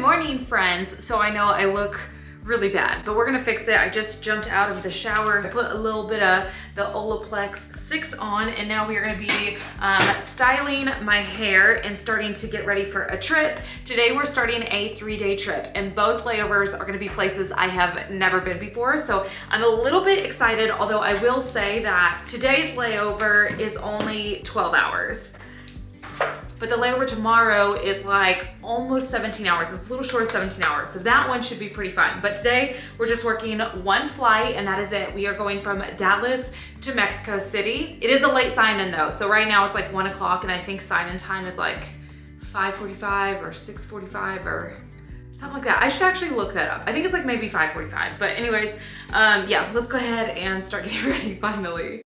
morning, friends. So I know I look really bad, but we're gonna fix it. I just jumped out of the shower. I put a little bit of the Olaplex 6 on, and now we are gonna be styling my hair and starting to get ready for a trip. Today we're starting a 3-day trip, and both layovers are gonna be places I have never been before. So I'm a little bit excited, although I will say that today's layover is only 12 hours. But the layover tomorrow is like almost 17 hours. It's a little short of 17 hours. So that one should be pretty fun. But today we're just working one flight and that is it. We are going from Dallas to Mexico City. It is a late sign-in though. So right now it's like 1 o'clock and I think sign-in time is like 5:45 or 6:45 or something like that. I should actually look that up. I think it's like maybe 5:45. But anyways, yeah, let's go ahead and start getting ready finally.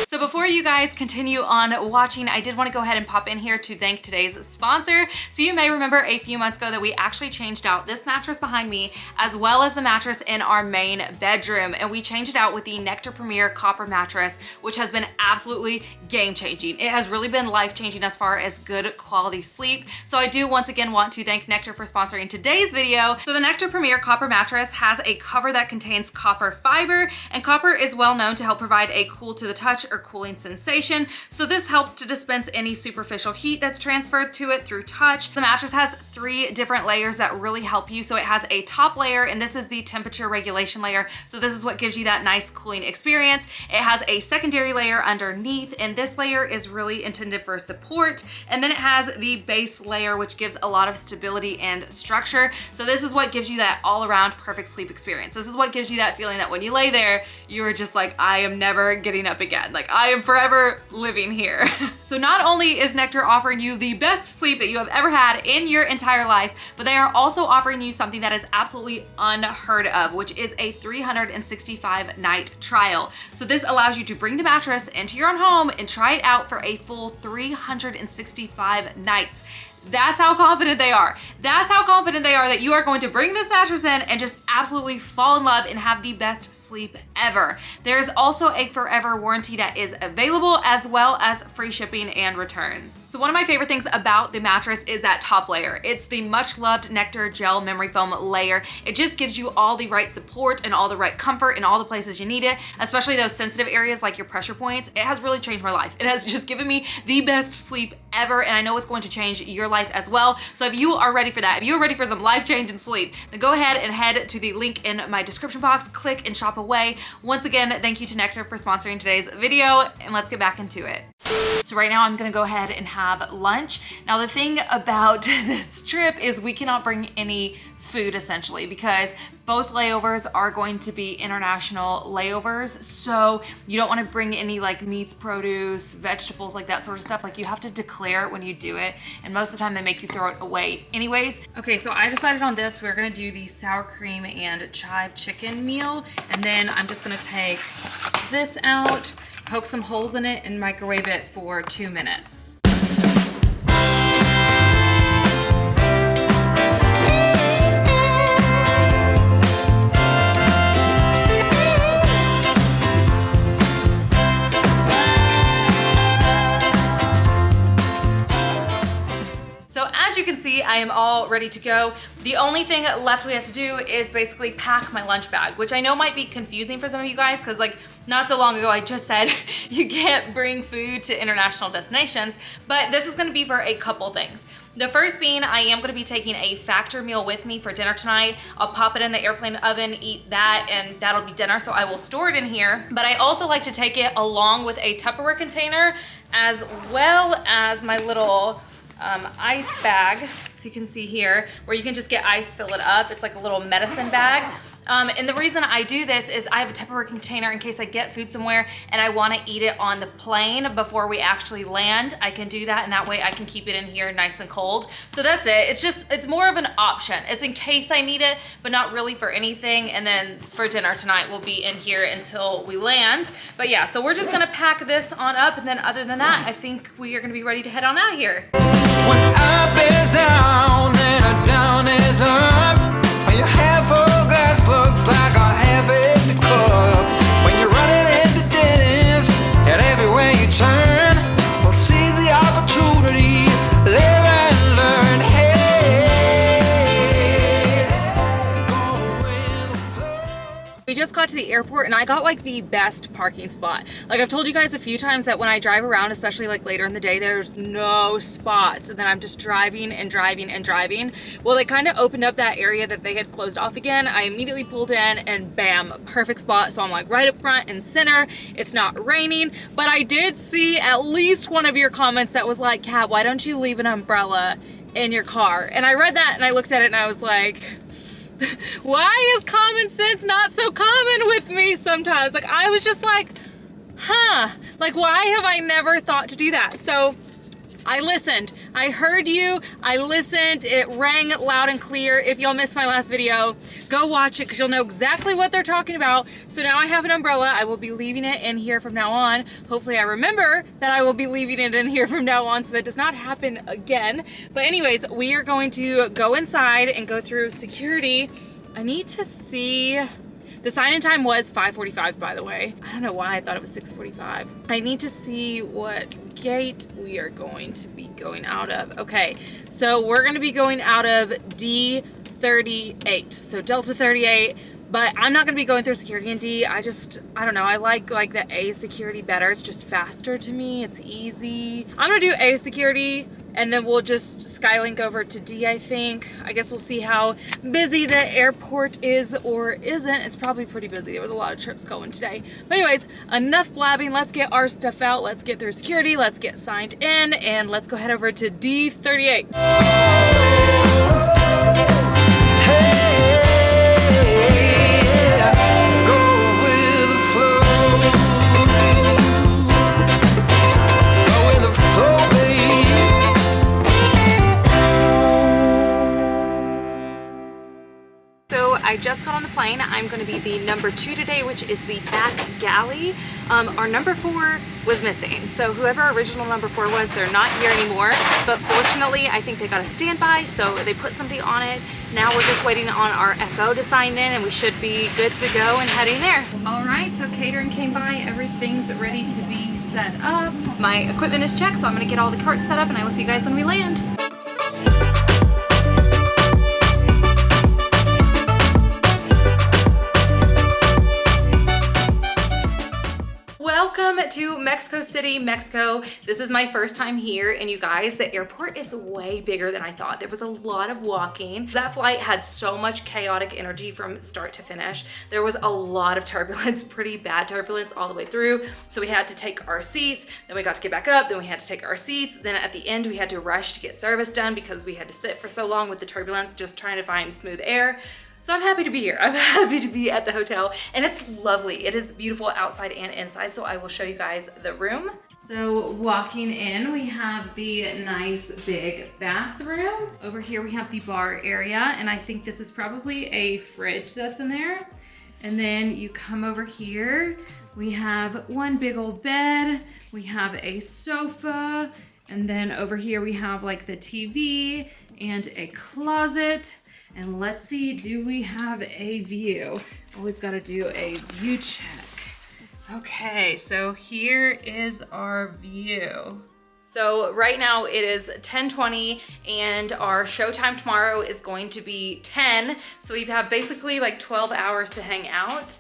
So before you guys continue on watching, I did want to go ahead and pop in here to thank today's sponsor. So you may remember a few months ago that we actually changed out this mattress behind me as well as the mattress in our main bedroom. And we changed it out with the Nectar Premier Copper mattress, which has been absolutely game-changing. It has really been life-changing as far as good quality sleep. So I do once again want to thank Nectar for sponsoring today's video. So the Nectar Premier Copper mattress has a cover that contains copper fiber, and copper is well known to help provide a cool to the touch or cooling sensation. So this helps to dispense any superficial heat that's transferred to it through touch. The mattress has 3 different layers that really help you. So it has a top layer, and this is the temperature regulation layer. So this is what gives you that nice cooling experience. It has a secondary layer underneath, and this layer is really intended for support. And then it has the base layer, which gives a lot of stability and structure. So this is what gives you that all around perfect sleep experience. This is what gives you that feeling that when you lay there, you're just like, I am never getting up again. Like I am forever living here. So not only is Nectar offering you the best sleep that you have ever had in your entire life, but they are also offering you something that is absolutely unheard of, which is a 365 night trial. So this allows you to bring the mattress into your own home and try it out for a full 365 nights. That's how confident they are. That's how confident they are that you are going to bring this mattress in and just absolutely fall in love and have the best sleep ever. There's also a forever warranty that is available, as well as free shipping and returns. So one of my favorite things about the mattress is that top layer. It's the much loved Nectar gel memory foam layer. It just gives you all the right support and all the right comfort in all the places you need it, especially those sensitive areas like your pressure points. It has really changed my life. It has just given me the best sleep ever, and I know it's going to change your life as well. So if you are ready for that, if you're ready for some life-changing sleep, then go ahead and head to the link in my description box, click and shop away. Once again, thank you to Nectar for sponsoring today's video, and let's get back into it. So right now I'm gonna go ahead and have lunch. Now the thing about this trip is we cannot bring any food essentially because both layovers are going to be international layovers. So you don't wanna bring any like meats, produce, vegetables, like that sort of stuff. Like you have to declare it when you do it. And most of the time they make you throw it away anyways. Okay, so I decided on this. We're gonna do the sour cream and chive chicken meal. And then I'm just gonna take this out, poke some holes in it, and microwave it for 2 minutes. You can see I am all ready to go. The only thing left we have to do is basically pack my lunch bag, which I know might be confusing for some of you guys because like not so long ago I just said you can't bring food to international destinations, but this is going to be for a couple things. The first being I am going to be taking a Factor meal with me for dinner tonight. I'll pop it in the airplane oven, eat that, and that'll be dinner, so I will store it in here. But I also like to take it along with a Tupperware container as well as my little ice bag. So you can see here where you can just get ice, fill it up. It's like a little medicine bag. And the reason I do this is I have a Tupperware container in case I get food somewhere and I want to eat it on the plane before we actually land. I can do that, and that way I can keep it in here nice and cold. So that's it. It's more of an option. It's in case I need it, but not really for anything. And then for dinner tonight, we'll be in here until we land. But yeah, so we're just gonna pack this on up, and then other than that, I think we are gonna be ready to head on out of here. When up is down and a down is up, when your half full glass looks like a half empty cup, when you're running into dead ends and everywhere you turn, well, seize the opportunity, live and learn. Hey, just got to the airport and I got like the best parking spot. Like I've told you guys a few times that when I drive around, especially like later in the day, there's no spots, and then I'm just driving and driving and driving. Well, they kind of opened up that area that they had closed off again. I immediately pulled in and bam, perfect spot. So I'm like right up front and center. It's not raining, but I did see at least one of your comments that was like, Kat, why don't you leave an umbrella in your car? And I read that and I looked at it and I was like, why is common sense not so common with me sometimes? Like I was just like, huh, like why have I never thought to do that? So I listened, I heard you, I listened, it rang loud and clear. If y'all missed my last video, go watch it because you'll know exactly what they're talking about. So now I have an umbrella. I will be leaving it in here from now on. Hopefully I remember that I will be leaving it in here from now on so that does not happen again. But anyways, we are going to go inside and go through security. I need to see, the sign-in time was 5:45, by the way. I don't know why I thought it was 6:45. I need to see what gate we are going to be going out of. Okay, so we're gonna be going out of D38, so Delta 38, but I'm not gonna be going through security in D. I don't know, I like the A security better. It's just faster to me, it's easy. I'm gonna do A security, and then we'll just Skylink over to D, I think. I guess we'll see how busy the airport is or isn't. It's probably pretty busy. There was a lot of trips going today. But anyways, enough blabbing. Let's get our stuff out. Let's get through security. Let's get signed in, and let's go head over to D38. I just got on the plane. I'm going to be the number 2 today, which is the back galley. Our number 4 was missing. So whoever original number 4 was, they're not here anymore. But fortunately, I think they got a standby, so they put somebody on it. Now we're just waiting on our FO to sign in, and we should be good to go and heading there. All right, so catering came by. Everything's ready to be set up. My equipment is checked, so I'm going to get all the carts set up, and I will see you guys when we land. Welcome to Mexico City, Mexico. This is my first time here, and you guys, the airport is way bigger than I thought. There was a lot of walking. That flight had so much chaotic energy from start to finish. There was a lot of turbulence, pretty bad turbulence all the way through. So we had to take our seats, then we got to get back up, then we had to take our seats. Then at the end, we had to rush to get service done because we had to sit for so long with the turbulence, just trying to find smooth air. So I'm happy to be here. I'm happy to be at the hotel, and it's lovely. It is beautiful outside and inside, so I will show you guys the room. So walking in, we have the nice big bathroom. Over here we have the bar area, and I think this is probably a fridge that's in there. And then you come over here, we have one big old bed, we have a sofa, and then over here we have like the TV and a closet. And let's see, do we have a view? Always gotta do a view check. Okay, so here is our view. So right now it is 10:20 and our showtime tomorrow is going to be 10. So we have basically like 12 hours to hang out.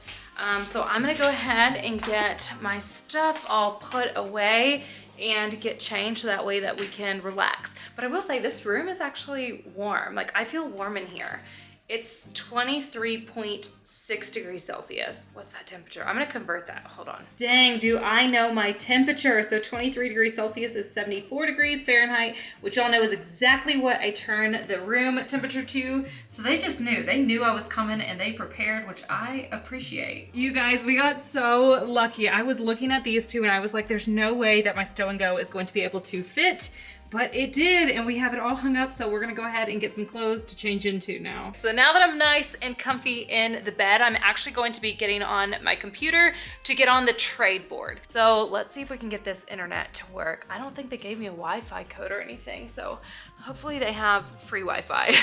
So I'm gonna go ahead and get my stuff all put away and get changed so that way that we can relax. But I will say this room is actually warm. Like I feel warm in here. It's 23.6 degrees Celsius. What's that temperature? I'm gonna convert that, hold on. Dang, do I know my temperature. So 23 degrees Celsius is 74 degrees Fahrenheit, which y'all know is exactly what I turned the room temperature to. So they just knew, they knew I was coming and they prepared, which I appreciate. You guys, we got so lucky. I was looking at these two and I was like, there's no way that my Stow and Go is going to be able to fit. But it did, and we have it all hung up, so we're gonna go ahead and get some clothes to change into now. So now that I'm nice and comfy in the bed, I'm actually going to be getting on my computer to get on the trade board. So let's see if we can get this internet to work. I don't think they gave me a Wi-Fi code or anything, so hopefully they have free Wi-Fi.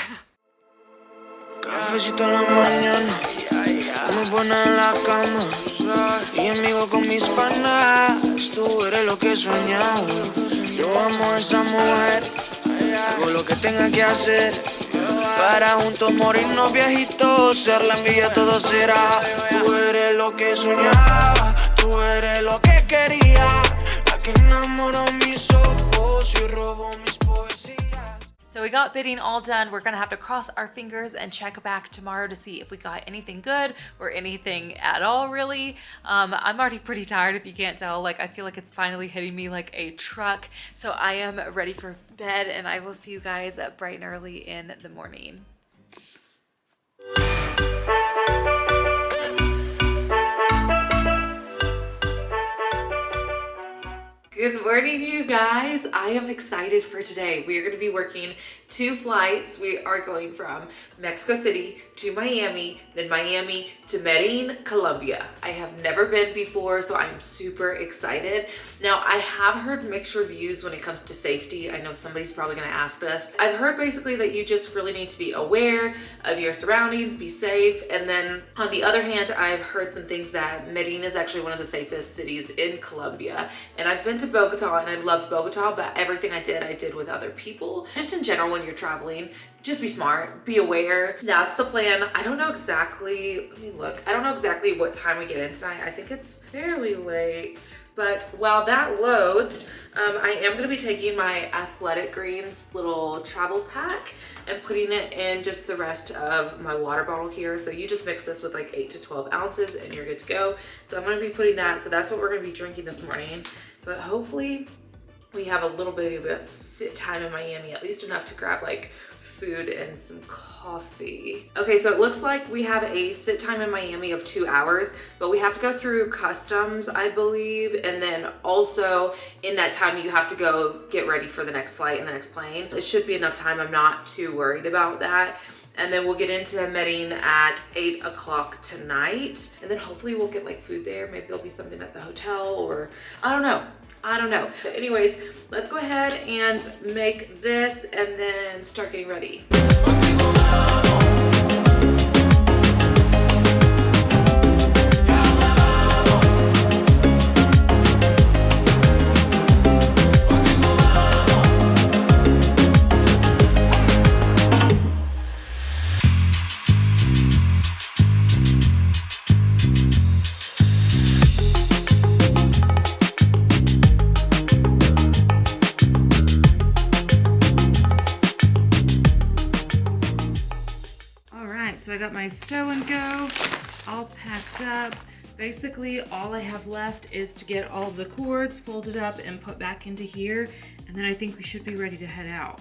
Cafecito en la mañana, me pone en la cama y amigo con mis panas. Tú eres lo que he soñado. Yo amo a esa mujer, hago lo que tenga que hacer. para juntos morirnos viejitos, ser la envidia todo será. Tú eres lo que soñaba, tú eres lo que quería, la que enamoró mis ojos y robó mis poesías. So we got bidding all done. We're gonna have to cross our fingers and check back tomorrow to see if we got anything good or anything at all, really. I'm already pretty tired, if you can't tell. Like, I feel like it's finally hitting me like a truck. So I am ready for bed, and I will see you guys bright and early in the morning. Good morning, you guys. I am excited for today. We are going to be working 2 flights. We are going from Mexico City to Miami, then Miami to Medellin, Colombia. I have never been before, so I'm super excited. Now, I have heard mixed reviews when it comes to safety. I know somebody's probably going to ask this. I've heard basically that you just really need to be aware of your surroundings, be safe, and then on the other hand, I've heard some things that Medellin is actually one of the safest cities in Colombia. And I've been to Bogota, and I love Bogota, but everything I did with other people. Just in general, when you're traveling, just be smart, be aware. That's the plan. I don't know exactly, let me look. I don't know exactly what time we get in tonight. I think it's fairly late. But while that loads, I am gonna be taking my Athletic Greens little travel pack and putting it in just the rest of my water bottle here. So you just mix this with like 8 to 12 ounces and you're good to go. So I'm gonna be putting that, so that's what we're gonna be drinking this morning. But hopefully we have a little bit of a sit time in Miami, at least enough to grab like food and some coffee. Okay, so it looks like we have a sit time in Miami of 2 hours, but we have to go through customs, I believe, and then also in that time you have to go get ready for the next flight and the next plane. It should be enough time. I'm not too worried about that. And then we'll get into Medellin at 8 o'clock tonight. And then hopefully we'll get like food there. Maybe there'll be something at the hotel, or I don't know. But anyways, let's go ahead and make this and then start getting ready. So I got my stow and go all packed up. Basically, all I have left is to get all of the cords folded up and put back into here. And then I think we should be ready to head out.